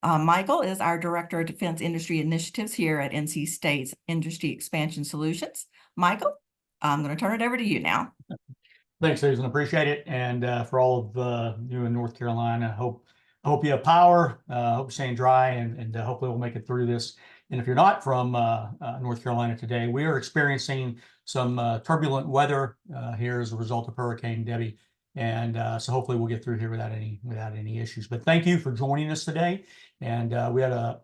Michael is our Director of Defense Industry Initiatives here at NC State's Industry Expansion Solutions. Michael, I'm going to turn it over to you now. Thanks, Susan. Appreciate it. And for all of you in North Carolina, I hope you have power. Hope you're staying dry, and hopefully we'll make it through this. And if you're not from North Carolina today, we are experiencing some turbulent weather here as a result of Hurricane Debbie. And so hopefully we'll get through here without any issues. But thank you for joining us today. And we had a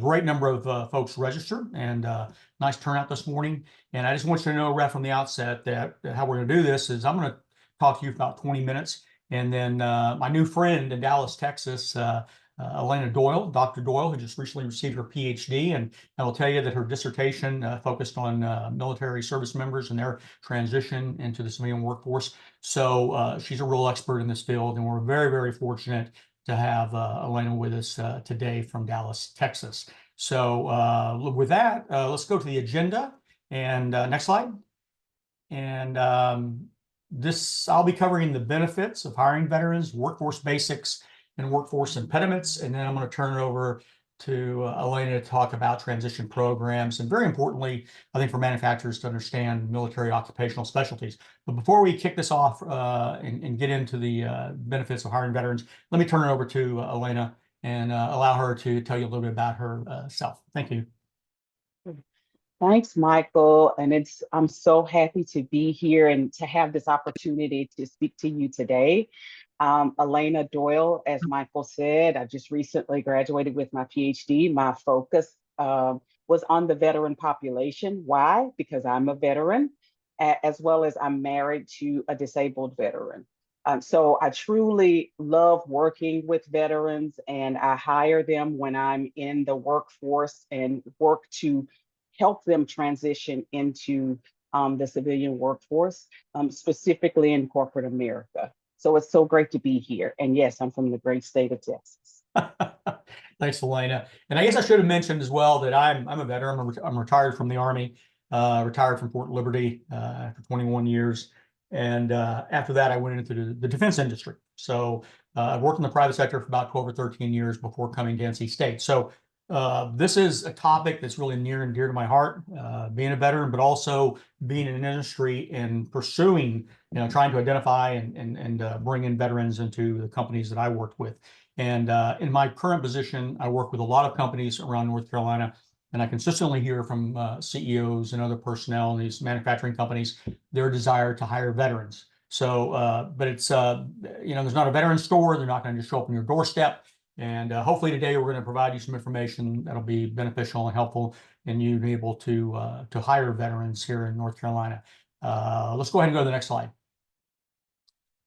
great number of folks register, and nice turnout this morning. And I just want you to know right from the outset that how we're going to do this is I'm going to talk to you for about 20 minutes. And then my new friend in Dallas, Texas, Elena Doyle, Dr. Doyle, who just recently received her PhD. And I will tell you that her dissertation focused on military service members and their transition into the civilian workforce. So she's a real expert in this field, and we're very, very fortunate to have Elena with us today from Dallas, Texas. So with that, let's go to the agenda. And next slide. And I'll be covering the benefits of hiring veterans, workforce basics, and workforce impediments. And then I'm going to turn it over to Elena to talk about transition programs. And very importantly, I think for manufacturers to understand military occupational specialties. But before we kick this off and get into the benefits of hiring veterans, let me turn it over to Elena and allow her to tell you a little bit about herself. Thank you. Thanks, Michael. And I'm so happy to be here and to have this opportunity to speak to you today. Elena Doyle, as Michael said, I just recently graduated with my PhD. My focus was on the veteran population. Why? Because I'm a veteran, as well as I'm married to a disabled veteran. So I truly love working with veterans, and I hire them when I'm in the workforce and work to help them transition into the civilian workforce, specifically in corporate America. So it's so great to be here. And yes, I'm from the great state of Texas. Thanks, Elena. And I guess I should have mentioned as well that I'm a veteran. I'm retired from the Army, retired from Fort Liberty for 21 years. And after that, I went into the defense industry. So I've worked in the private sector for about 12 or 13 years before coming to NC State. So this is a topic that's really near and dear to my heart, being a veteran, but also being in an industry and pursuing, trying to identify and bring in veterans into the companies that I worked with. And in my current position, I work with a lot of companies around North Carolina, and I consistently hear from CEOs and other personnel in these manufacturing companies, their desire to hire veterans. So, but it's, there's not a veteran store. They're not going to just show up on your doorstep. And hopefully today we're going to provide you some information that'll be beneficial and helpful in you being able to hire veterans here in North Carolina. Let's go ahead and go to the next slide.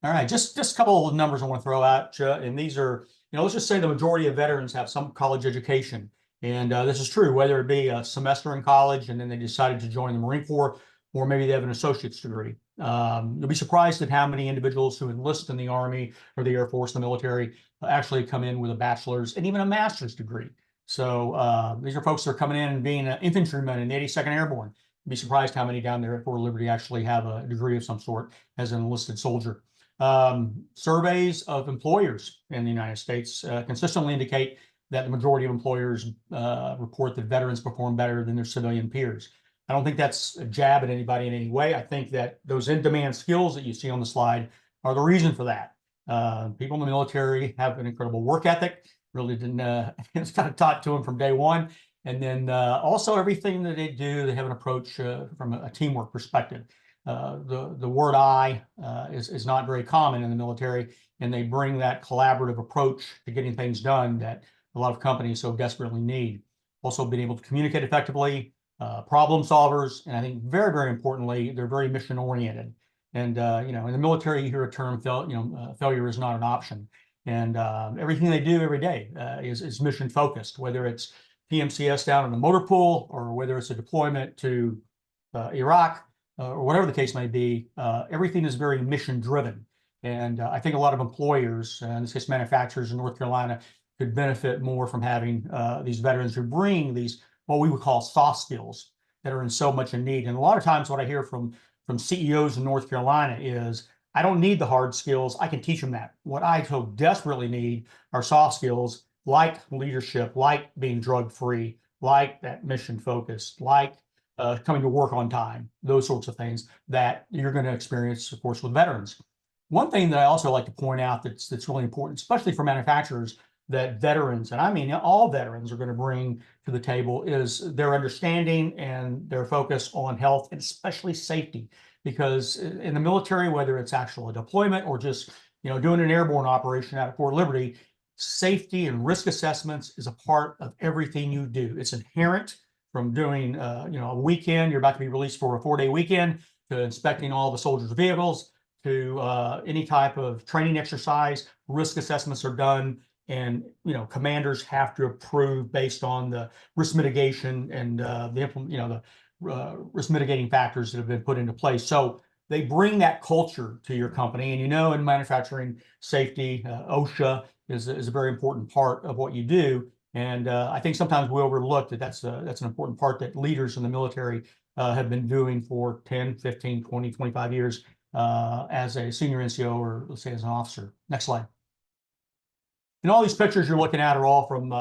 All right, just a couple of numbers I want to throw out, and these are, let's just say the majority of veterans have some college education, and this is true, whether it be a semester in college and then they decided to join the Marine Corps, or maybe they have an associate's degree. You'll be surprised at how many individuals who enlist in the Army or the Air Force, the military, actually come in with a bachelor's and even a master's degree. So these are folks that are coming in and being an infantryman in the 82nd Airborne. You'd be surprised how many down there at Fort Liberty actually have a degree of some sort as an enlisted soldier. Surveys of employers in the United States consistently indicate that the majority of employers report that veterans perform better than their civilian peers. I don't think that's a jab at anybody in any way. I think that those in-demand skills that you see on the slide are the reason for that. People in the military have an incredible work ethic. Really didn't, it's kind of taught to them from day one. And then also everything that they do, they have an approach from a teamwork perspective. The word I is not very common in the military, and they bring that collaborative approach to getting things done that a lot of companies so desperately need. Also being able to communicate effectively, problem solvers, and I think very, very importantly, they're very mission oriented. And in the military, you hear a term, failure is not an option. And everything they do every day is mission focused, whether it's PMCS down in the motor pool or whether it's a deployment to Iraq or whatever the case may be. Everything is very mission driven. And I think a lot of employers, in this case manufacturers in North Carolina, could benefit more from having these veterans who bring these what we would call soft skills that are in so much in need. And a lot of times what I hear from CEOs in North Carolina is, I don't need the hard skills, I can teach them that. What I so desperately need are soft skills like leadership, like being drug-free, like that mission focused, like coming to work on time, those sorts of things that you're going to experience, of course, with veterans. One thing that I also like to point out that's really important, especially for manufacturers, that veterans, and I mean all veterans, are going to bring to the table is their understanding and their focus on health and especially safety. Because in the military, whether it's actual deployment or just doing an airborne operation out of Fort Liberty, safety and risk assessments is a part of everything you do. It's inherent from doing a weekend. You're about to be released for a 4-day weekend, to inspecting all the soldiers' vehicles, to any type of training exercise. Risk assessments are done, and commanders have to approve based on the risk mitigation and the risk mitigating factors that have been put into place. So they bring that culture to your company, and in manufacturing safety, OSHA is a very important part of what you do. And I think sometimes we overlook that's an important part that leaders in the military have been doing for 10, 15, 20, 25 years as a senior NCO, or let's say as an officer. Next slide. And all these pictures you're looking at are all from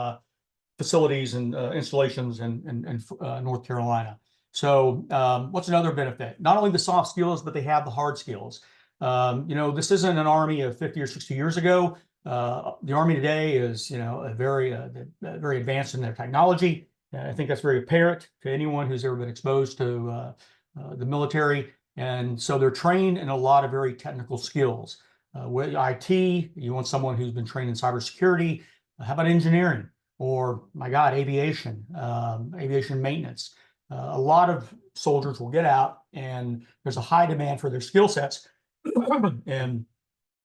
facilities and installations in North Carolina. So what's another benefit? Not only the soft skills, but they have the hard skills. This isn't an Army of 50 or 60 years ago. The Army today is, very advanced in their technology. I think that's very apparent to anyone who's ever been exposed to the military. And so they're trained in a lot of very technical skills. With IT, you want someone who's been trained in cybersecurity. How about engineering? Or, my God, aviation maintenance. A lot of soldiers will get out, and there's a high demand for their skill sets. And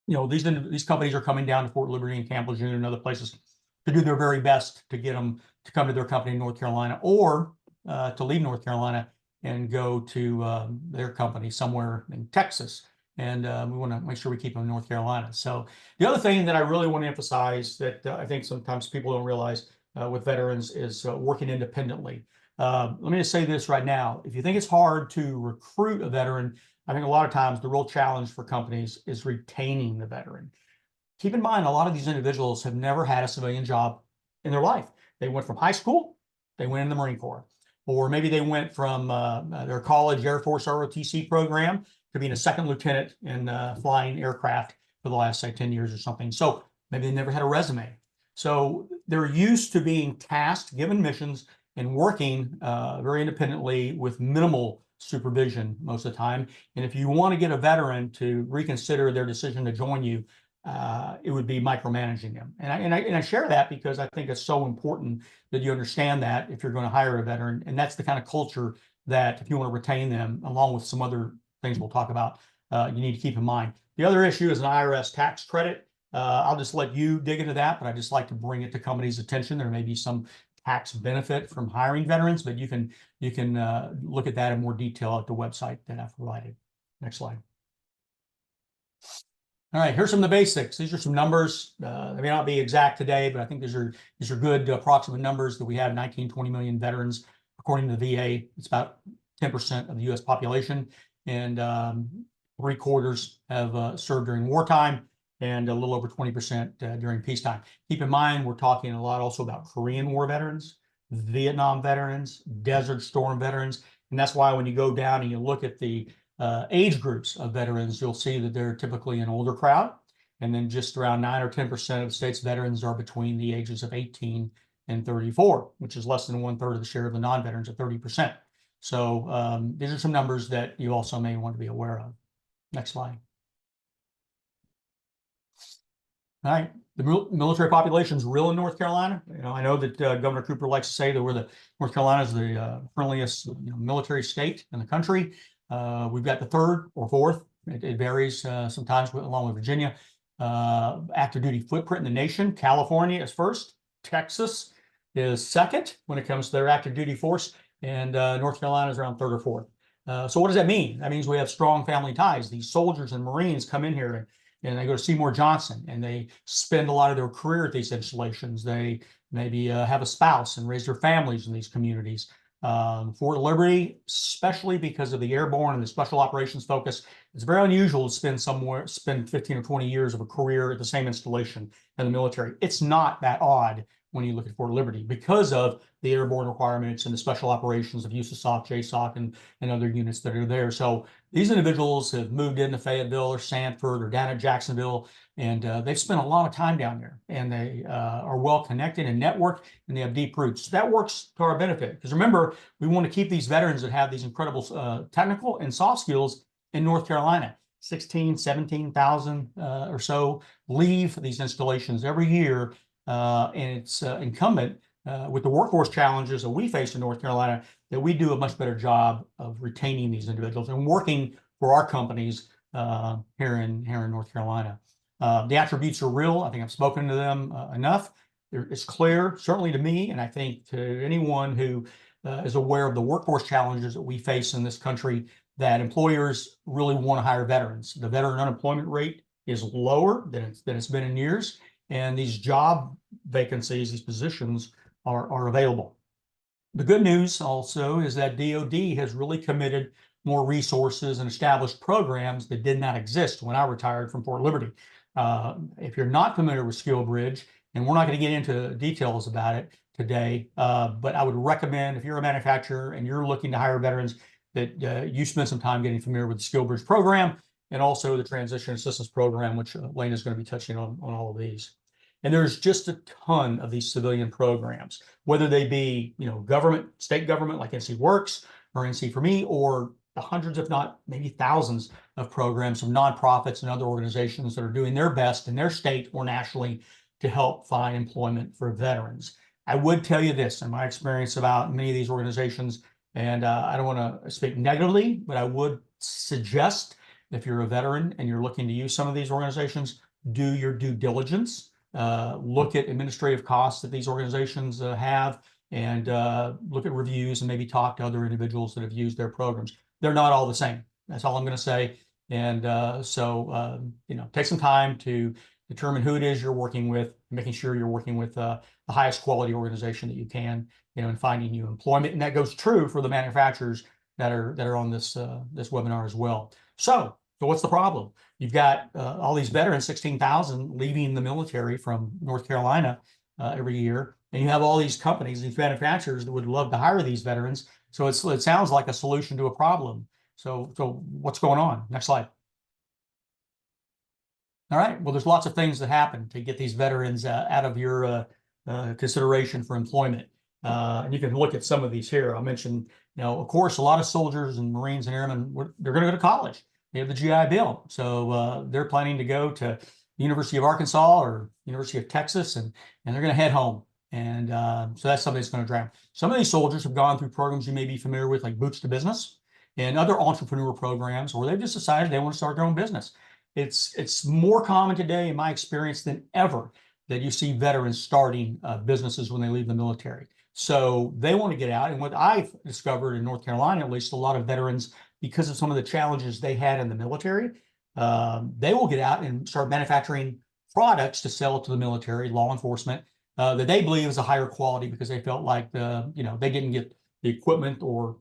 these companies are coming down to Fort Liberty and Camp Lejeune and other places to do their very best to get them to come to their company in North Carolina, or to leave North Carolina and go to their company somewhere in Texas. And we want to make sure we keep them in North Carolina. So the other thing that I really want to emphasize that I think sometimes people don't realize with veterans is working independently. Let me just say this right now. If you think it's hard to recruit a veteran, I think a lot of times the real challenge for companies is retaining the veteran. Keep in mind, a lot of these individuals have never had a civilian job in their life. They went from high school, they went in the Marine Corps, or maybe they went from their college Air Force ROTC program to being a second lieutenant in flying aircraft for the last, say, 10 years or something. So maybe they never had a resume. So they're used to being tasked, given missions, and working very independently with minimal supervision most of the time. And if you want to get a veteran to reconsider their decision to join you, it would be micromanaging them. And I share that because I think it's so important that you understand that if you're going to hire a veteran. And that's the kind of culture that, if you want to retain them, along with some other things we'll talk about, you need to keep in mind. The other issue is an IRS tax credit. I'll just let you dig into that, but I just like to bring it to companies' attention. There may be some tax benefit from hiring veterans, but you can look at that in more detail at the website that I've provided. Next slide. All right, here's some of the basics. These are some numbers. They may not be exact today, but I think these are good approximate numbers that we have 19, 20 million veterans. According to the VA, it's about 10% of the U.S. population, and 3/4 have served during wartime, and a little over 20% during peacetime. Keep in mind, we're talking a lot also about Korean War veterans, Vietnam veterans, Desert Storm veterans, and that's why when you go down and you look at the age groups of veterans, you'll see that they're typically an older crowd, and then just around 9 or 10% of the state's veterans are between the ages of 18 and 34, which is less than 1/3 of the share of the non-veterans at 30%. So these are some numbers that you also may want to be aware of. Next slide. All right, the military population is real in North Carolina. I know that Governor Cooper likes to say that North Carolina is the friendliest military state in the country. We've got the third or fourth, it varies sometimes, along with Virginia, active duty footprint in the nation. California is first, Texas is second when it comes to their active duty force, and North Carolina is around third or fourth. So what does that mean? That means we have strong family ties. These soldiers and Marines come in here and they go to Seymour Johnson, and they spend a lot of their career at these installations. They maybe have a spouse and raise their families in these communities. Fort Liberty, especially because of the airborne and the special operations focus, it's very unusual to spend 15 or 20 years of a career at the same installation in the military. It's not that odd when you look at Fort Liberty because of the airborne requirements and the special operations of USASOC, JSOC, and other units that are there. So these individuals have moved into Fayetteville or Sanford or down at Jacksonville, and they've spent a lot of time down there, and they are well connected and networked, and they have deep roots. So that works to our benefit, because remember, we want to keep these veterans that have these incredible technical and soft skills in North Carolina. 16, 17,000 or so leave these installations every year, and it's incumbent with the workforce challenges that we face in North Carolina that we do a much better job of retaining these individuals and working for our companies here in North Carolina. The attributes are real. I think I've spoken to them enough. It's clear, certainly to me, and I think to anyone who is aware of the workforce challenges that we face in this country, that employers really want to hire veterans. The veteran unemployment rate is lower than it's been in years, and these job vacancies, these positions are available. The good news also is that DoD has really committed more resources and established programs that did not exist when I retired from Fort Liberty. If you're not familiar with SkillBridge, and we're not going to get into details about it today, but I would recommend, if you're a manufacturer and you're looking to hire veterans, that you spend some time getting familiar with the SkillBridge program and also the Transition Assistance Program, which Lane is going to be touching on all of these. And there's just a ton of these civilian programs, whether they be, government, state government like NC Works or NC for Me, or the hundreds, if not maybe thousands of programs from nonprofits and other organizations that are doing their best in their state or nationally to help find employment for veterans. I would tell you this, in my experience about many of these organizations, and I don't want to speak negatively, but I would suggest if you're a veteran and you're looking to use some of these organizations, do your due diligence. Look at administrative costs that these organizations have, and look at reviews and maybe talk to other individuals that have used their programs. They're not all the same. That's all I'm going to say. And so take some time to determine who it is you're working with, making sure you're working with the highest quality organization that you can, in finding new employment. And that goes true for the manufacturers that are on this webinar as well. So what's the problem? You've got all these veterans, 16,000 leaving the military from North Carolina every year. And you have all these companies, these manufacturers that would love to hire these veterans. So it sounds like a solution to a problem. So what's going on? Next slide. All right. Well, there's lots of things that happen to get these veterans out of your consideration for employment. And you can look at some of these here. I'll mention, of course, a lot of soldiers and Marines and airmen, they're going to go to college. They have the GI Bill. So they're planning to go to the University of Arkansas or University of Texas, and they're going to head home. And so that's something that's going to drive. Some of these soldiers have gone through programs you may be familiar with, like Boots to Business and other entrepreneur programs, where they've just decided they want to start their own business. It's more common today, in my experience, than ever that you see veterans starting businesses when they leave the military. So they want to get out. And what I've discovered in North Carolina, at least, a lot of veterans, because of some of the challenges they had in the military, they will get out and start manufacturing products to sell to the military, law enforcement, that they believe is a higher quality because they felt like they didn't get the equipment or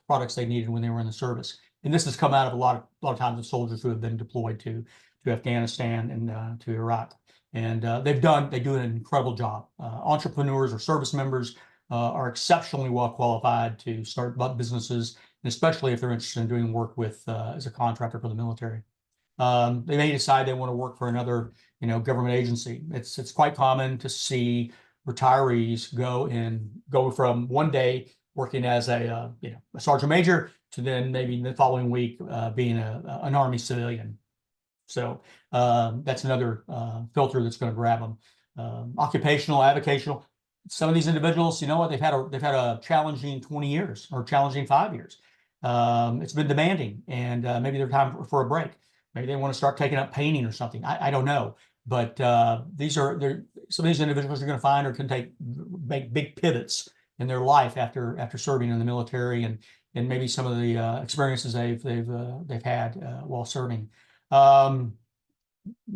products they needed when they were in the service. And this has come out of a lot of times of soldiers who have been deployed to Afghanistan and to Iraq. And they do an incredible job. Entrepreneurs or service members are exceptionally well qualified to start businesses, and especially if they're interested in doing work with as a contractor for the military. They may decide they want to work for another government agency. It's quite common to see retirees go from one day working as a sergeant major to then maybe the following week being an Army civilian. So that's another filter that's going to grab them. Occupational, avocational. Some of these individuals, they've had a challenging 20 years or challenging 5 years. It's been demanding, and maybe they're time for a break. Maybe they want to start taking up painting or something. I don't know, but some of these individuals you're going to find or can make big pivots in their life after serving in the military, and maybe some of the experiences they've had while serving.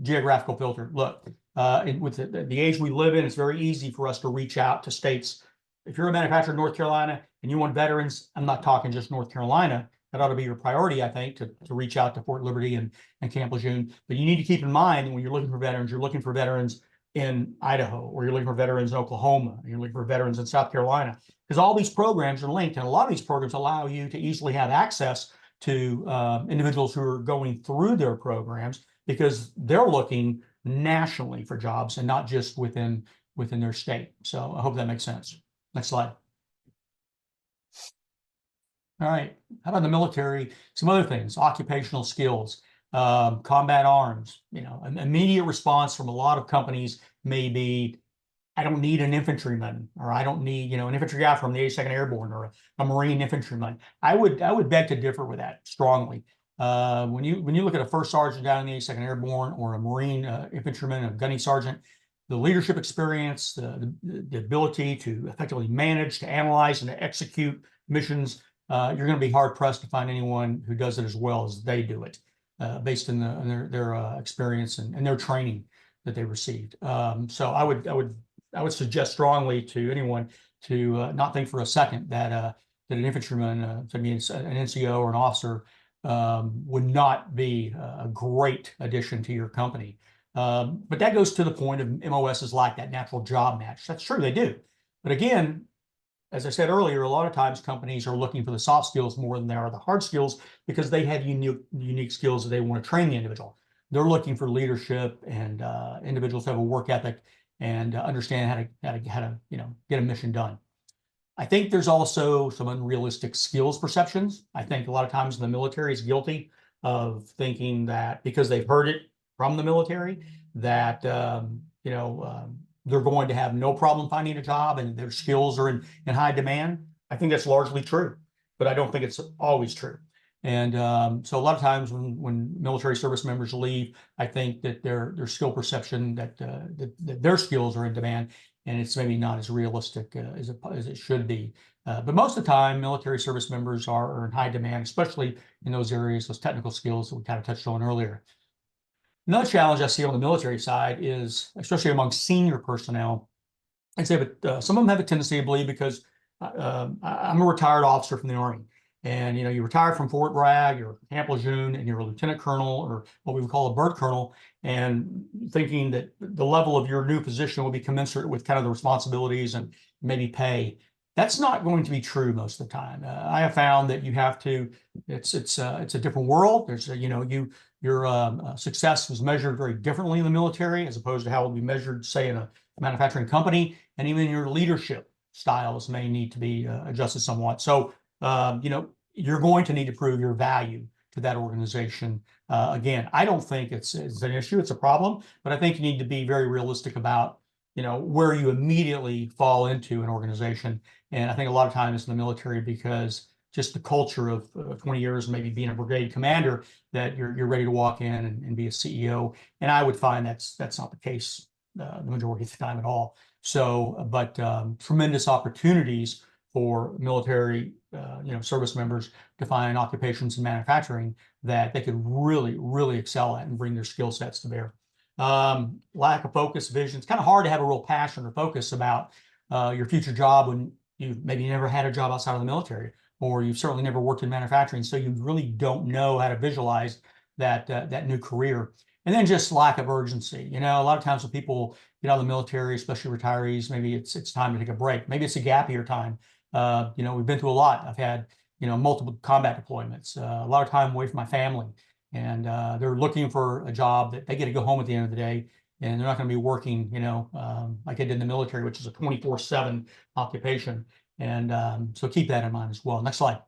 Geographical filter. Look, with the age we live in, it's very easy for us to reach out to states. If you're a manufacturer in North Carolina and you want veterans, I'm not talking just North Carolina, that ought to be your priority, I think, to reach out to Fort Liberty and Camp Lejeune. But you need to keep in mind when you're looking for veterans, you're looking for veterans in Idaho, or you're looking for veterans in Oklahoma, or you're looking for veterans in South Carolina, because all these programs are linked, and a lot of these programs allow you to easily have access to individuals who are going through their programs, because they're looking nationally for jobs and not just within their state. So I hope that makes sense. Next slide. All right, how about the military? Some other things: occupational skills, combat arms. An immediate response from a lot of companies may be, I don't need an infantryman, or I don't need, an infantry guy from the 82nd Airborne, or a Marine infantryman. I would beg to differ with that strongly. When you look at a first sergeant down in the 82nd Airborne, or a Marine infantryman, a gunny sergeant, the leadership experience, the ability to effectively manage, to analyze, and to execute missions, you're going to be hard pressed to find anyone who does it as well as they do it, based on their experience and their training that they received. So I would suggest strongly to anyone to not think for a second that an infantryman, to me, an NCO or an officer, would not be a great addition to your company. But that goes to the point of MOSs like that natural job match. That's true, they do. But again, as I said earlier, a lot of times companies are looking for the soft skills more than they are the hard skills, because they have unique skills that they want to train the individual. They're looking for leadership and individuals who have a work ethic and understand how to get a mission done. I think there's also some unrealistic skills perceptions. I think a lot of times the military is guilty of thinking that because they've heard it from the military that they're going to have no problem finding a job and their skills are in high demand. I think that's largely true, but I don't think it's always true. And so a lot of times when military service members leave, I think that their skill perception that their skills are in demand, and it's maybe not as realistic as it should be. But most of the time, military service members are in high demand, especially in those areas, those technical skills that we kind of touched on earlier. Another challenge I see on the military side is, especially among senior personnel, I'd say that some of them have a tendency to believe, because I'm a retired officer from the Army. And you retired from Fort Bragg, you're Camp Lejeune, and you're a lieutenant colonel, or what we would call a bird colonel, and thinking that the level of your new position will be commensurate with kind of the responsibilities and maybe pay. That's not going to be true most of the time. I have found that you have to. It's a different world. There's your success was measured very differently in the military as opposed to how it will be measured, say, in a manufacturing company, and even your leadership styles may need to be adjusted somewhat. So you're going to need to prove your value to that organization. Again, I don't think it's an issue, it's a problem, but I think you need to be very realistic about where you immediately fall into an organization. And I think a lot of times in the military, because just the culture of 20 years, maybe being a brigade commander, that you're ready to walk in and be a CEO. And I would find that's not the case the majority of the time at all. So, but tremendous opportunities for military service members to find occupations in manufacturing that they could really excel at and bring their skill sets to bear. Lack of focus, vision. It's kind of hard to have a real passion or focus about your future job when you maybe never had a job outside of the military, or you've certainly never worked in manufacturing, so you really don't know how to visualize that new career. And then just lack of urgency. A lot of times when people get out of the military, especially retirees, maybe it's time to take a break. Maybe it's a gap year time. We've been through a lot. I've had multiple combat deployments, a lot of time away from my family, and they're looking for a job that they get to go home at the end of the day, and they're not going to be working, like I did in the military, which is a 24/7 occupation. And so keep that in mind as well. Next slide.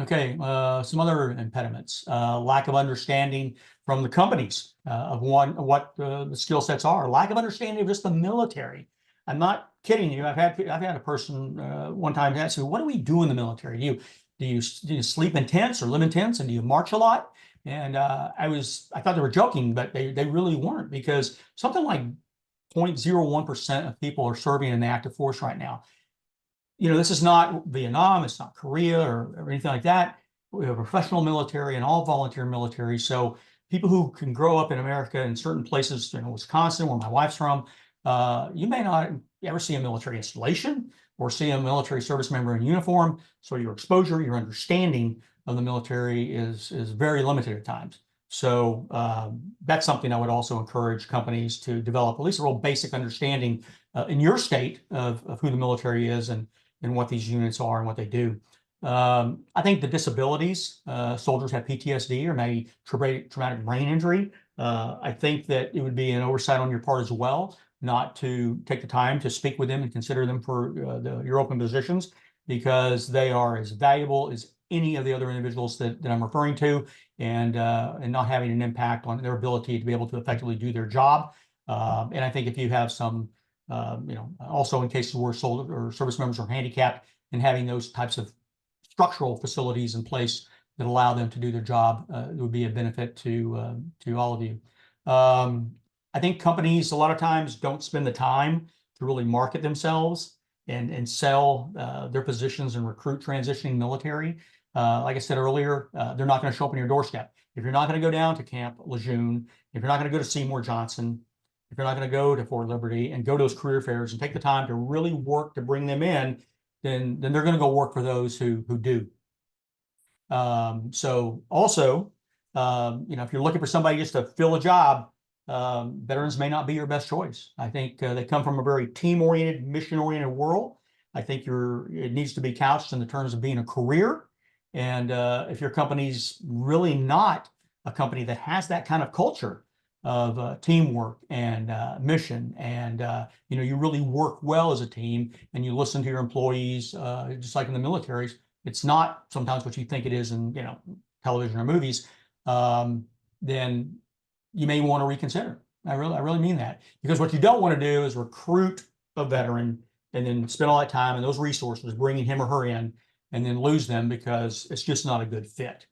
Okay, some other impediments: lack of understanding from the companies of what the skill sets are, lack of understanding of just the military. I'm not kidding you. I've had a person one time ask me, "What do we do in the military? Do you sleep in tents or live in tents, and do you march a lot?" And I thought they were joking, but they really weren't, because something like 0.01% of people are serving in the active force right now. This is not Vietnam, it's not Korea or anything like that. We have a professional military and all volunteer military. So people who can grow up in America in certain places, Wisconsin, where my wife's from, you may not ever see a military installation or see a military service member in uniform. So your exposure, your understanding of the military is very limited at times. So that's something I would also encourage companies to develop, at least a real basic understanding in your state of who the military is and what these units are and what they do. I think the disabilities, soldiers have PTSD or maybe traumatic brain injury. I think that it would be an oversight on your part as well, not to take the time to speak with them and consider them for your open positions, because they are as valuable as any of the other individuals that I'm referring to, and not having an impact on their ability to be able to effectively do their job. And I think if you have some, also in cases where soldiers or service members are handicapped, and having those types of structural facilities in place that allow them to do their job, it would be a benefit to all of you. I think companies a lot of times don't spend the time to really market themselves and sell their positions and recruit transitioning military. Like I said earlier, they're not going to show up on your doorstep. If you're not going to go down to Camp Lejeune, if you're not going to go to Seymour Johnson, if you're not going to go to Fort Liberty and go to those career fairs and take the time to really work to bring them in, then they're going to go work for those who do. So also, if you're looking for somebody just to fill a job, veterans may not be your best choice. I think they come from a very team-oriented, mission-oriented world. I think it needs to be couched in the terms of being a career. And if your company's really not a company that has that kind of culture of teamwork and mission, and you really work well as a team, and you listen to your employees, just like in the militaries. It's not sometimes what you think it is in television or movies. Then you may want to reconsider. I really mean that, because what you don't want to do is recruit a veteran and then spend all that time and those resources bringing him or her in, and then lose them because it's just not a good fit.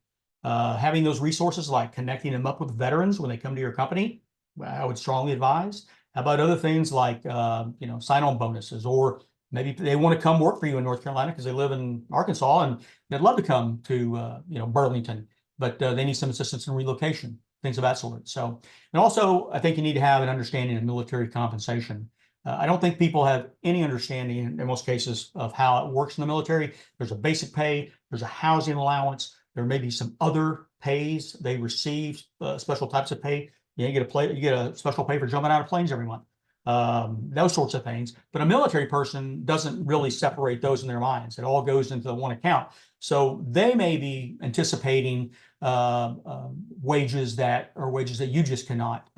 Having those resources, like connecting them up with veterans when they come to your company, I would strongly advise. How about other things like sign-on bonuses, or maybe they want to come work for you in North Carolina because they live in Arkansas and they'd love to come to Burlington, but they need some assistance in relocation, things of that sort. So, and also I think you need to have an understanding of military compensation. I don't think people have any understanding in most cases of how it works in the military. There's a basic pay, there's a housing allowance, there may be some other pays they receive, special types of pay. You get a special pay for jumping out of planes every month. Those sorts of things. But a military person doesn't really separate those in their minds. It all goes into the one account. So they may be anticipating wages that you just cannot,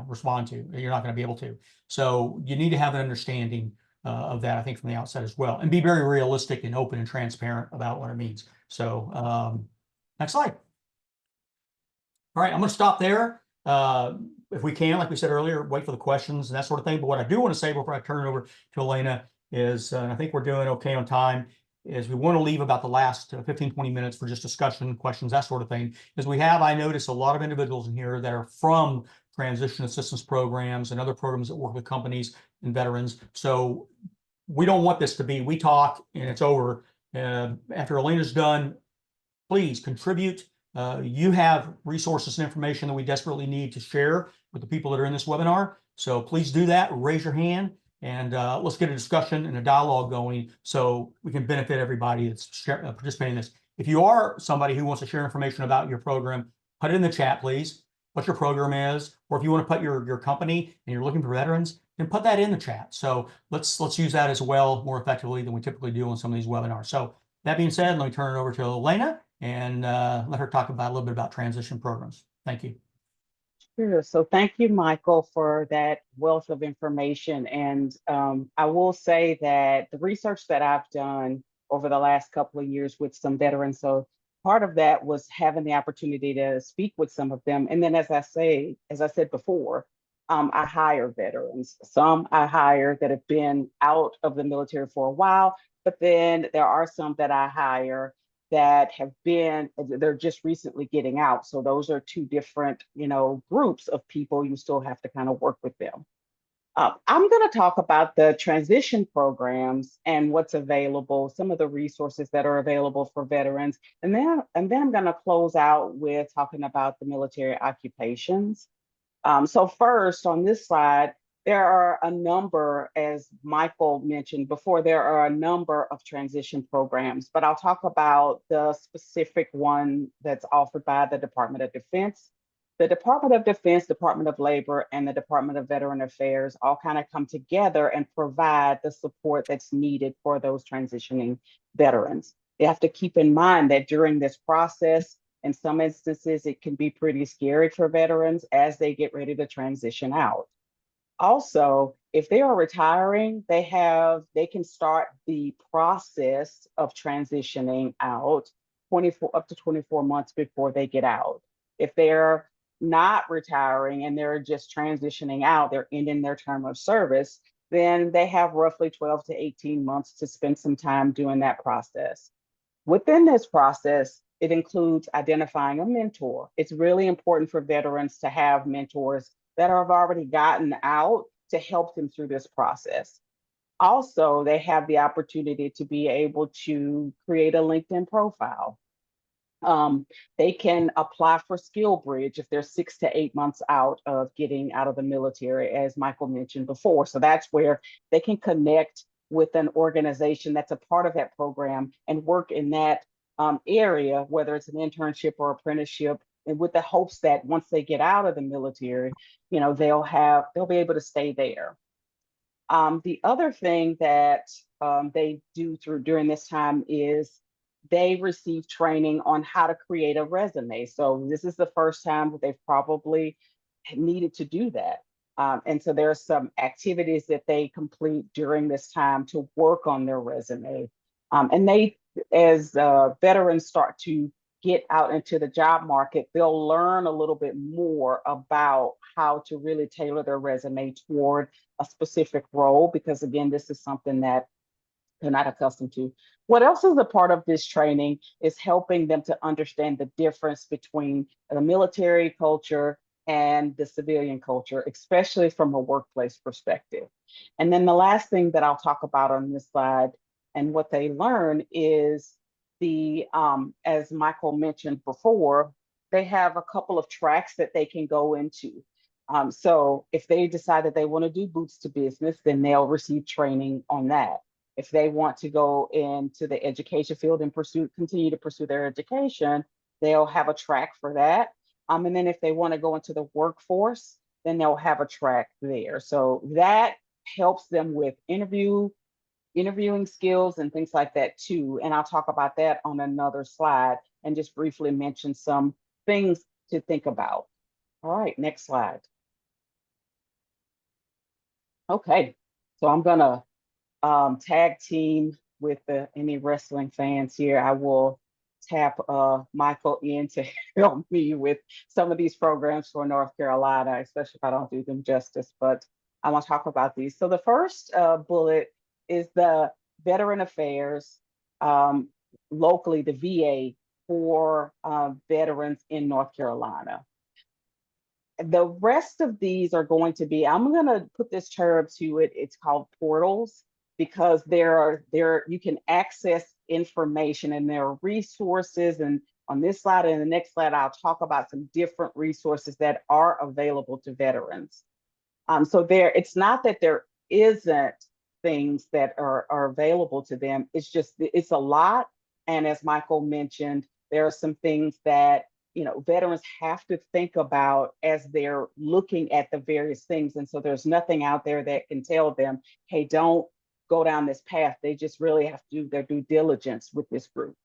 respond to. You're not going to be able to. So you need to have an understanding of that, I think, from the outset as well, and be very realistic and open and transparent about what it means. So next slide. All right, I'm going to stop there. If we can, like we said earlier, wait for the questions and that sort of thing. But what I do want to say before I turn it over to Elena is, and I think we're doing okay on time, is we want to leave about the last 15, 20 minutes for just discussion, questions, that sort of thing. Because I notice a lot of individuals in here that are from transition assistance programs and other programs that work with companies and veterans. So we don't want this to be, we talk and it's over. After Elena's done, please contribute. You have resources and information that we desperately need to share with the people that are in this webinar. So please do that, raise your hand, and let's get a discussion and a dialogue going so we can benefit everybody that's participating in this. If you are somebody who wants to share information about your program, put it in the chat, please, what your program is, or if you want to put your company and you're looking for veterans, then put that in the chat. So let's use that as well, more effectively than we typically do on some of these webinars. So that being said, let me turn it over to Elena and let her talk about a little bit about transition programs. Thank you. Sure. So thank you, Michael, for that wealth of information. And I will say that the research that I've done over the last couple of years with some veterans, so part of that was having the opportunity to speak with some of them. And then as I said before, I hire veterans. Some I hire that have been out of the military for a while, but then there are some that I hire that they're just recently getting out. So those are two different, groups of people. You still have to kind of work with them. I'm going to talk about the transition programs and what's available, some of the resources that are available for veterans. And then I'm going to close out with talking about the military occupations. So first on this slide, There are a number, as Michael mentioned before, there are a number of transition programs, but I'll talk about the specific one that's offered by the Department of Defense. The Department of Defense, Department of Labor, and the Department of Veteran Affairs all kind of come together and provide the support that's needed for those transitioning veterans. You have to keep in mind that during this process, in some instances, it can be pretty scary for veterans as they get ready to transition out. Also, if they are retiring, they can start the process of transitioning out 24 up to 24 months before they get out. If they're not retiring and they're just transitioning out, they're ending their term of service, then they have roughly 12 to 18 months to spend some time doing that process. Within this process, it includes identifying a mentor. It's really important for veterans to have mentors that have already gotten out to help them through this process. Also, they have the opportunity to be able to create a LinkedIn profile. They can apply for Skill Bridge if they're 6 to 8 months out of getting out of the military, as Michael mentioned before. So that's where they can connect with an organization that's a part of that program and work in that area, whether it's an internship or apprenticeship, and with the hopes that once they get out of the military, they'll be able to stay there. The other thing that they do during this time is they receive training on how to create a resume. So this is the first time that they've probably needed to do that. And so there are some activities that they complete during this time to work on their resume. And as veterans start to get out into the job market, they'll learn a little bit more about how to really tailor their resume toward a specific role, because again, this is something that they're not accustomed to. What else is a part of this training is helping them to understand the difference between the military culture and the civilian culture, especially from a workplace perspective. And then the last thing that I'll talk about on this slide and what they learn is as Michael mentioned before, they have a couple of tracks that they can go into. So if they decide that they want to do boots to business, then they'll receive training on that. If they want to go into the education field and continue to pursue their education, they'll have a track for that. And then if they want to go into the workforce, then they'll have a track there. So that helps them with interviewing skills and things like that too. And I'll talk about that on another slide and just briefly mention some things to think about. All right, next slide. Okay, so I'm gonna tag team with any wrestling fans here. I will tap Michael in to help me with some of these programs for North Carolina, especially if I don't do them justice, but I want to talk about these. So the first bullet is the Veteran Affairs, locally, the VA for veterans in North Carolina. The rest of these are going to be, I'm going to put this term to it, it's called portals, because you can access information and there are resources. And on this slide and the next slide, I'll talk about some different resources that are available to veterans. So it's not that there isn't things that are available to them. It's a lot. And as Michael mentioned, there are some things that veterans have to think about as they're looking at the various things. And so there's nothing out there that can tell them, hey, don't go down this path. They just really have to do their due diligence with this group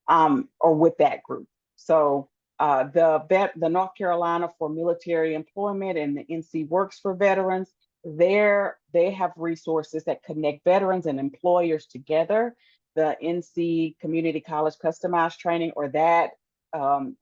or with that group. So the North Carolina for Military Employment and the NC Works for Veterans, they have resources that connect veterans and employers together. The NC Community College Customized Training, or that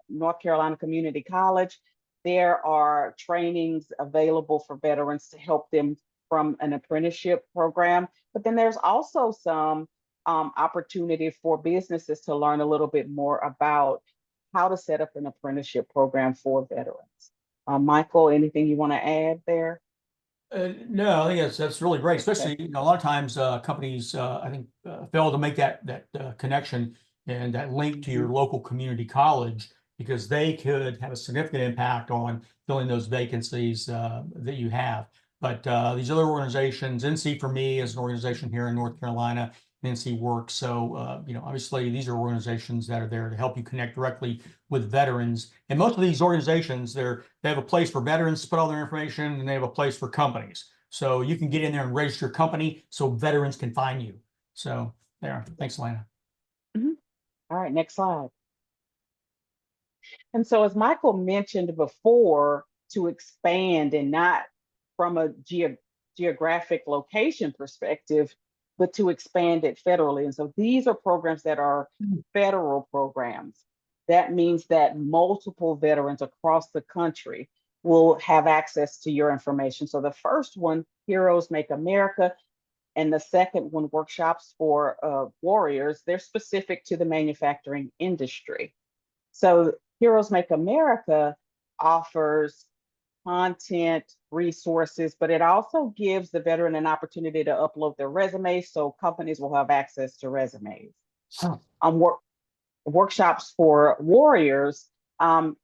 North Carolina Community College, there are trainings available for veterans to help them from an apprenticeship program. But then there's also some opportunity for businesses to learn a little bit more about how to set up an apprenticeship program for veterans. Michael, anything you want to add there? No, I think that's really great, especially a lot of times companies I think fail to make that connection and that link to your local community college, because they could have a significant impact on filling those vacancies that you have. But these other organizations, NC for me is an organization here in North Carolina, NC Works. So, obviously these are organizations that are there to help you connect directly with veterans. And most of these organizations, they have a place for veterans to put all their information, and they have a place for companies. So you can get in there and register your company so veterans can find you. So there, thanks, Lana. All right, next slide. And so as Michael mentioned before, to expand and not from a geographic location perspective, but to expand it federally. And so these are programs that are federal programs. That means that multiple veterans across the country will have access to your information. So the first one, Heroes Make America, and the second one, Workshops for Warriors, they're specific to the manufacturing industry. So Heroes Make America offers content, resources, but it also gives the veteran an opportunity to upload their resume, so companies will have access to resumes. Workshops for Warriors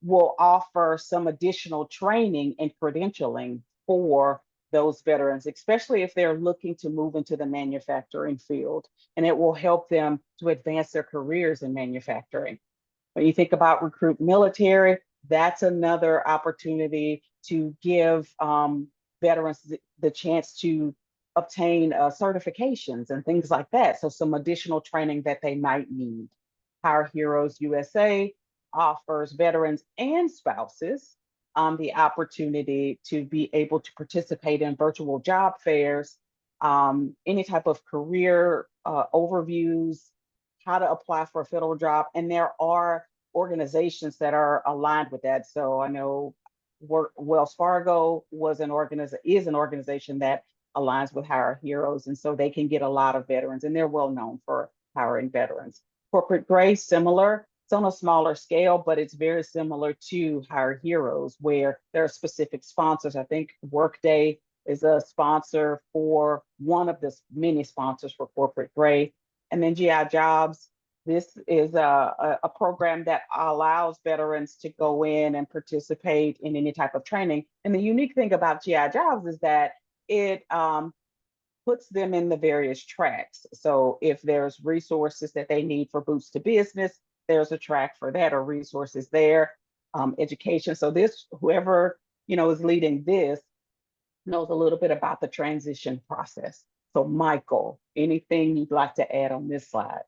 will offer some additional training and credentialing for those veterans, especially if they're looking to move into the manufacturing field, and it will help them to advance their careers in manufacturing. When you think about Recruit Military, that's another opportunity to give veterans the chance to obtain certifications and things like that. So some additional training that they might need. Hire Heroes USA offers veterans and spouses the opportunity to be able to participate in virtual job fairs, any type of career overviews, how to apply for a federal job. And there are organizations that are aligned with that. So I know Wells Fargo is an organization that aligns with Hire Heroes. And so they can get a lot of veterans, and they're well known for hiring veterans. Corporate Gray, similar. It's on a smaller scale, but it's very similar to Hire Heroes, where there are specific sponsors. I think Workday is a sponsor for one of the many sponsors for Corporate Gray. And then GI Jobs. This is a program that allows veterans to go in and participate in any type of training. And the unique thing about GI Jobs is that it puts them in the various tracks. So if there's resources that they need for Boots to Business, there's a track for that, or resources there, education. So this, whoever is leading this knows a little bit about the transition process. So Michael, anything you'd like to add on this slide?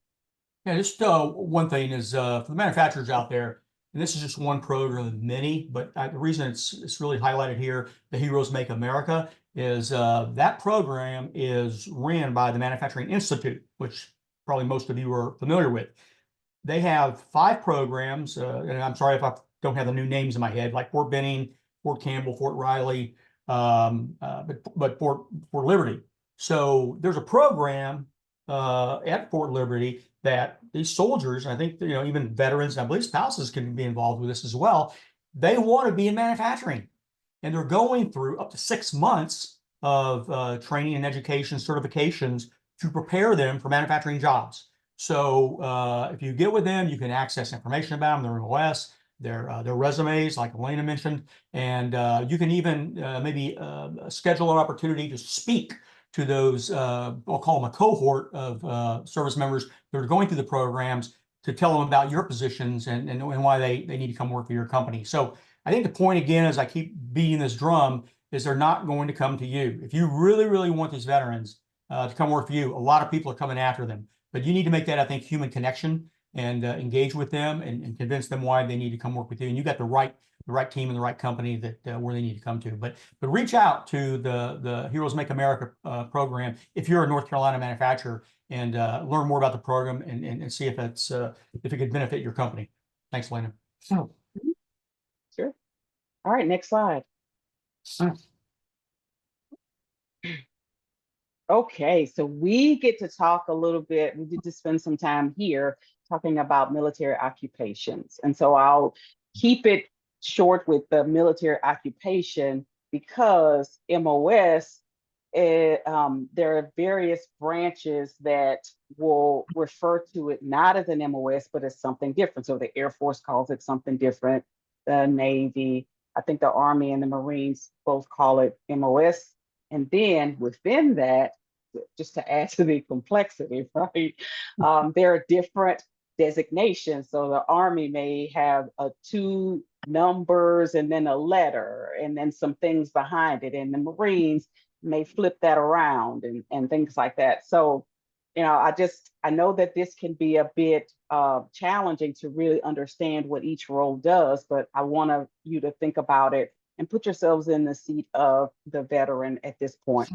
Yeah, just one thing is for the manufacturers out there, and this is just one program of many, but the reason it's really highlighted here, the Heroes Make America, is that program is ran by the Manufacturing Institute, which probably most of you are familiar with. They have 5 programs, and I'm sorry if I don't have the new names in my head, like Fort Benning, Fort Campbell, Fort Riley, but Fort Liberty. So there's a program at Fort Liberty that these soldiers, I think, even veterans, I believe spouses can be involved with this as well. They want to be in manufacturing, and they're going through up to 6 months of training and education certifications to prepare them for manufacturing jobs. So if you get with them, you can access information about them, their MOS, their resumes, like Elena mentioned, and you can even maybe schedule an opportunity to speak to those, I'll call them a cohort of service members that are going through the programs, to tell them about your positions and why they need to come work for your company. So I think the point, again, as I keep beating this drum, is they're not going to come to you. If you really, really want these veterans to come work for you, a lot of people are coming after them. But you need to make that, I think, human connection and engage with them and convince them why they need to come work with you. And you got the right team and the right company that where they need to come to. But reach out to the Heroes Make America program if you're a North Carolina manufacturer, and learn more about the program and see if it's if it could benefit your company. Thanks, Lena. Sure. All right, next slide. Okay, so we get to talk a little bit. We get to spend some time here talking about military occupations. And so I'll keep it short with the military occupation, because MOS, there are various branches that will refer to it not as an MOS, but as something different. So the Air Force calls it something different, the Navy, I think the Army and the Marines both call it MOS. And then within that, just to add to the complexity, right? There are different designations. So the Army may have two numbers and then a letter and then some things behind it. And the Marines may flip that around and things like that. So, I know that this can be a bit challenging to really understand what each role does, but I want you to think about it and put yourselves in the seat of the veteran at this point.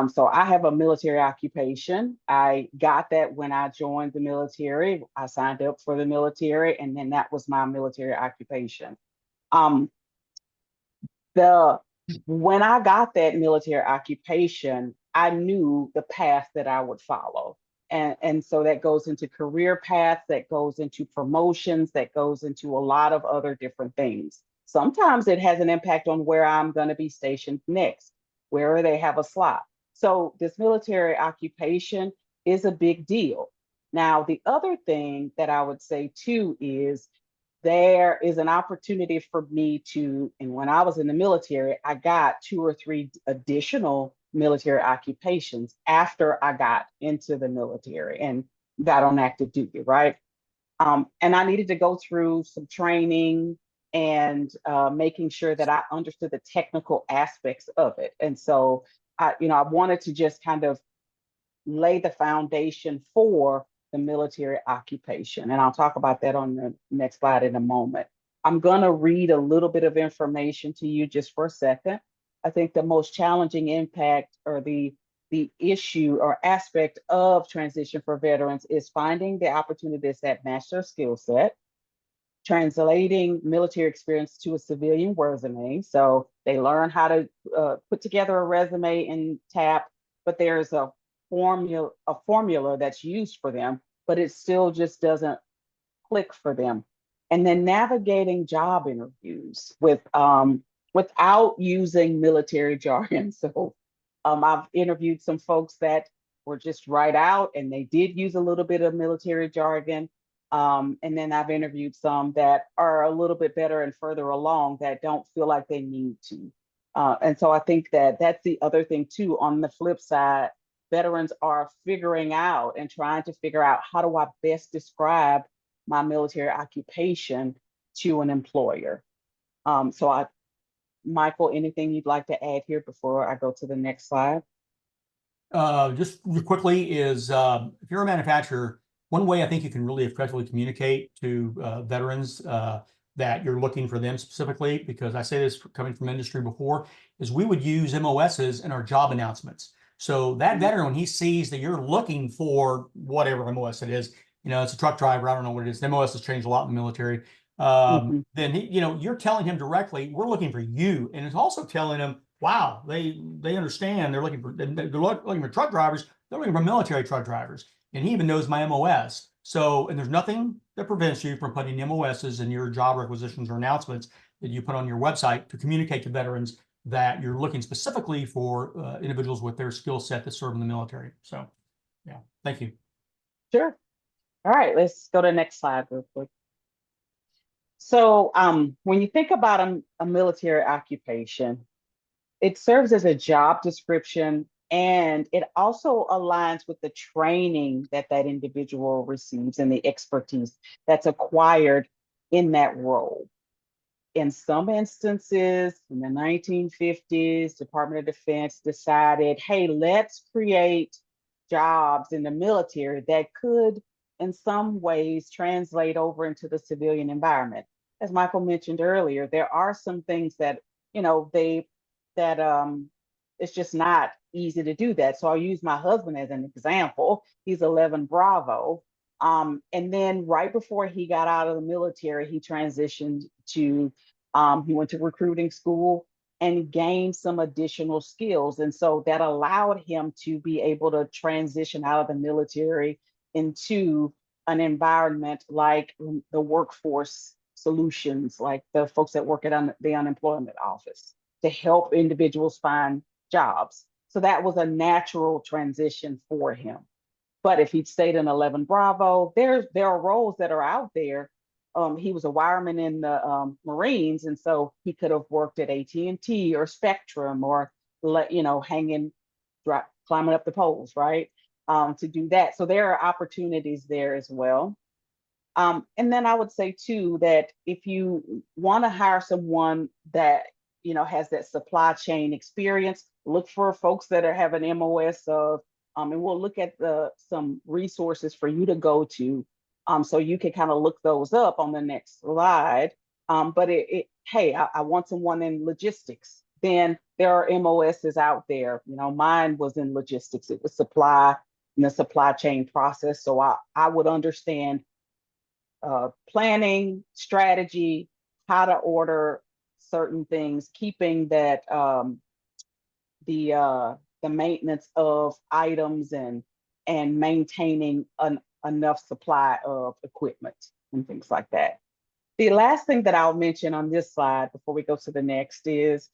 So I have a military occupation. I got that when I joined the military. I signed up for the military, and then that was my military occupation. Um, when I got that military occupation, I knew the path that I would follow. And so that goes into career paths, that goes into promotions, that goes into a lot of other different things. Sometimes it has an impact on where I'm going to be stationed next, where they have a slot. So this military occupation is a big deal. Now, the other thing that I would say too is there is an opportunity for me to, and when I was in the military, I got 2 or 3 additional military occupations after I got into the military and got on active duty, right? And I needed to go through some training and making sure that I understood the technical aspects of it. And so I wanted to just kind of lay the foundation for the military occupation. And I'll talk about that on the next slide in a moment. I'm going to read a little bit of information to you just for a second. I think the most challenging impact or the issue or aspect of transition for veterans is finding the opportunities that match their skill set, translating military experience to a civilian resume. So they learn how to put together a resume in TAP, but there's a formula that's used for them, but it still just doesn't click for them. And then navigating job interviews without using military jargon. So I've interviewed some folks that were just right out and they did use a little bit of military jargon. And then I've interviewed some that are a little bit better and further along that don't feel like they need to. And so I think that that's the other thing too. On the flip side, veterans are figuring out and trying to figure out, how do I best describe my military occupation to an employer? Michael, anything you'd like to add here before I go to the next slide? Just quickly is, if you're a manufacturer, one way I think you can really effectively communicate to veterans that you're looking for them specifically, because I say this coming from industry before, is we would use MOSs in our job announcements. So that veteran, when he sees that you're looking for whatever MOS it is, it's a truck driver, I don't know what it is. The MOS has changed a lot in the military. Then you're telling him directly, we're looking for you. And it's also telling him, wow, they understand they're looking for truck drivers, they're looking for military truck drivers. And he even knows my MOS. So, and there's nothing that prevents you from putting MOSs in your job requisitions or announcements that you put on your website to communicate to veterans that you're looking specifically for individuals with their skill set that serve in the military. So, yeah, thank you. Sure. All right, let's go to the next slide real quick. So when you think about a military occupation, it serves as a job description, and it also aligns with the training that that individual receives and the expertise that's acquired in that role. In some instances, in the 1950s, Department of Defense decided, hey, let's create jobs in the military that could, in some ways, translate over into the civilian environment. As Michael mentioned earlier, there are some things that, it's just not easy to do that. So I'll use my husband as an example. He's 11 Bravo. And then right before he got out of the military, he transitioned to, he went to recruiting school and gained some additional skills. And so that allowed him to be able to transition out of the military into an environment like the workforce solutions, like the folks that work at the unemployment office, to help individuals find jobs. So that was a natural transition for him. But if he'd stayed in 11 Bravo, there are roles that are out there. He was a wireman in the Marines, and so he could have worked at AT&T or Spectrum or hanging, climbing up the poles, right? To do that. So there are opportunities there as well. And then I would say too that if you want to hire someone that has that supply chain experience, look for folks that have an MOS of, and we'll look at some resources for you to go to, so you can kind of look those up on the next slide. But hey, I want someone in logistics. Then there are MOSs out there. Mine was in logistics. It was supply in the supply chain process. So I would understand planning, strategy, how to order certain things, keeping that the maintenance of items and maintaining enough supply of equipment and things like that. The last thing that I'll mention on this slide before we go to the next is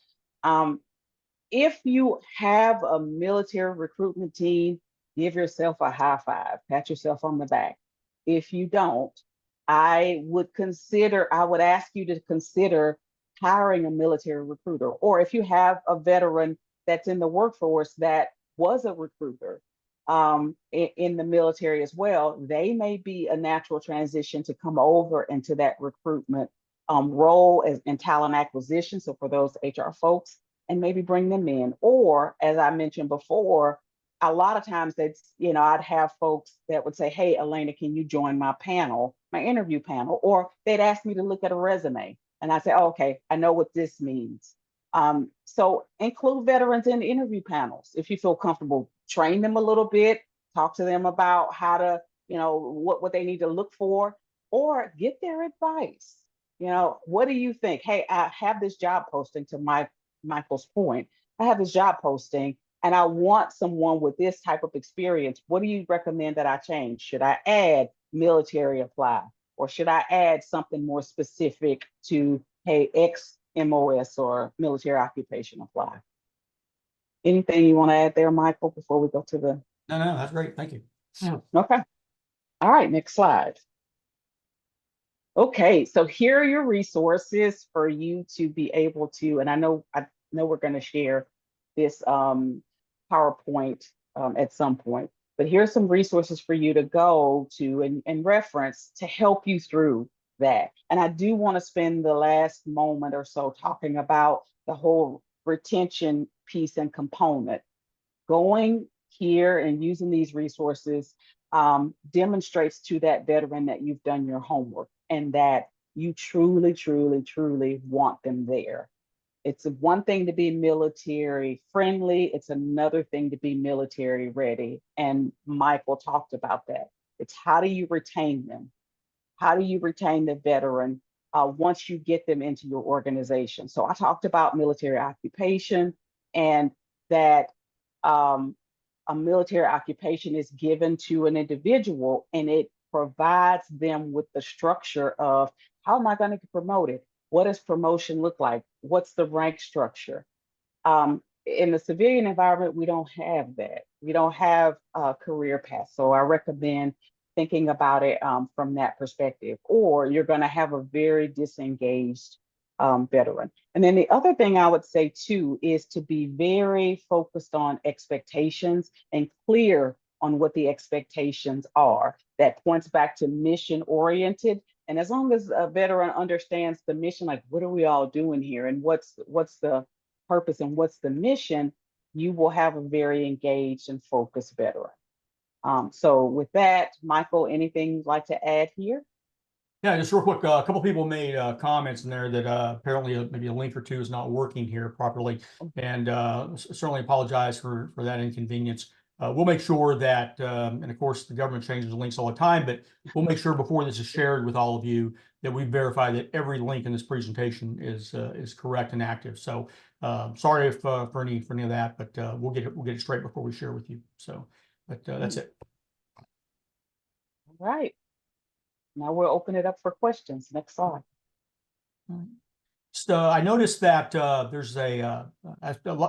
if you have a military recruitment team, give yourself a high five, pat yourself on the back. If you don't, I would ask you to consider hiring a military recruiter, or if you have a veteran that's in the workforce that was a recruiter in the military as well, they may be a natural transition to come over into that recruitment role in talent acquisition. So for those HR folks, and maybe bring them in. Or as I mentioned before, a lot of times I'd have folks that would say, hey, Elena, can you join my interview panel? Or they'd ask me to look at a resume. And I say, oh, okay, I know what this means. So include veterans in interview panels. If you feel comfortable, train them a little bit, talk to them about how to, what they need to look for, or get their advice. What do you think? Hey, I have this job posting, to Michael's point. I have this job posting and I want someone with this type of experience. What do you recommend that I change? Should I add military apply? Or should I add something more specific to, hey, ex-MOS or military occupation apply? Anything you want to add there, Michael, before we go to the... No, that's great. Thank you. Okay. All right, next slide. Okay, so here are your resources for you to be able to, and I know we're going to share this PowerPoint at some point, but here's some resources for you to go to and reference to help you through that. And I do want to spend the last moment or so talking about the whole retention piece and component. Going here and using these resources demonstrates to that veteran that you've done your homework and that you truly, truly, truly want them there. It's one thing to be military friendly. It's another thing to be military ready. And Michael talked about that. It's how do you retain them? How do you retain the veteran once you get them into your organization? So I talked about military occupation and that a military occupation is given to an individual and it provides them with the structure of how am I going to get promoted? What does promotion look like? What's the rank structure? In the civilian environment, we don't have that. We don't have a career path. So I recommend thinking about it from that perspective, or you're going to have a very disengaged veteran. And then the other thing I would say too is to be very focused on expectations and clear on what the expectations are. That points back to mission oriented. And as long as a veteran understands the mission, like what are we all doing here and what's the purpose and what's the mission, you will have a very engaged and focused veteran. So with that, Michael, anything you'd like to add here? Yeah, just real quick, a couple people made comments in there that apparently maybe a link or two is not working here properly, and certainly apologize for that inconvenience. We'll make sure that, and of course the government changes the links all the time, but we'll make sure before this is shared with all of you that we verify that every link in this presentation is correct and active. So sorry if for any of that, but we'll get it straight before we share with you. So, but that's it. All right. Now we'll open it up for questions. Next slide. So I noticed that there's a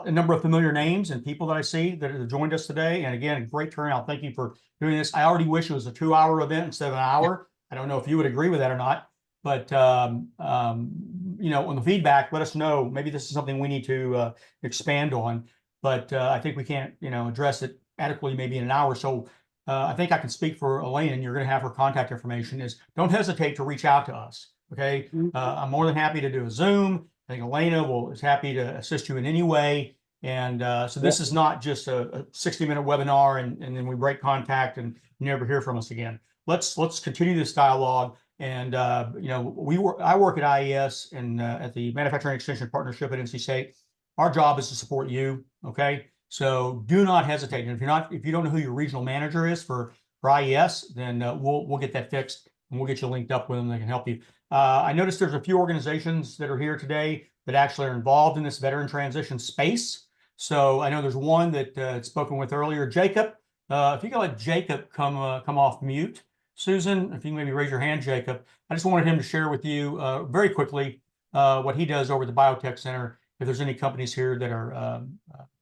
number of familiar names and people that I see that have joined us today. And again, a great turnout. Thank you for doing this. I already wish it was a 2-hour event instead of an hour. I don't know if you would agree with that or not, but on the feedback, let us know. Maybe this is something we need to expand on. but I think we can't, address it adequately maybe in an hour. So I think I can speak for Elaine, and you're going to have her contact information. Is don't hesitate to reach out to us. Okay, I'm more than happy to do a Zoom. I think Elena is happy to assist you in any way. And so this is not just a 60-minute webinar and then we break contact and you never hear from us again. Let's continue this dialogue. And I work at IES and at the Manufacturing Extension Partnership at NC State. Our job is to support you. Okay, so do not hesitate. And if you don't know who your regional manager is for IES, then we'll get that fixed and we'll get you linked up with them. They can help you. I noticed there's a few organizations that are here today that actually are involved in this veteran transition space. So I know there's one that I'd spoken with earlier, Jacob. If you can let Jacob come off mute. Susan, if you can maybe raise your hand, Jacob. I just wanted him to share with you very quickly what he does over at the Biotech Center. If there's any companies here that are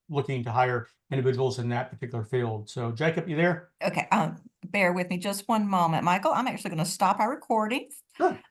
looking to hire individuals in that particular field. So Jacob, you there? Okay, bear with me just one moment, Michael. I'm actually going to stop our recording. Sure.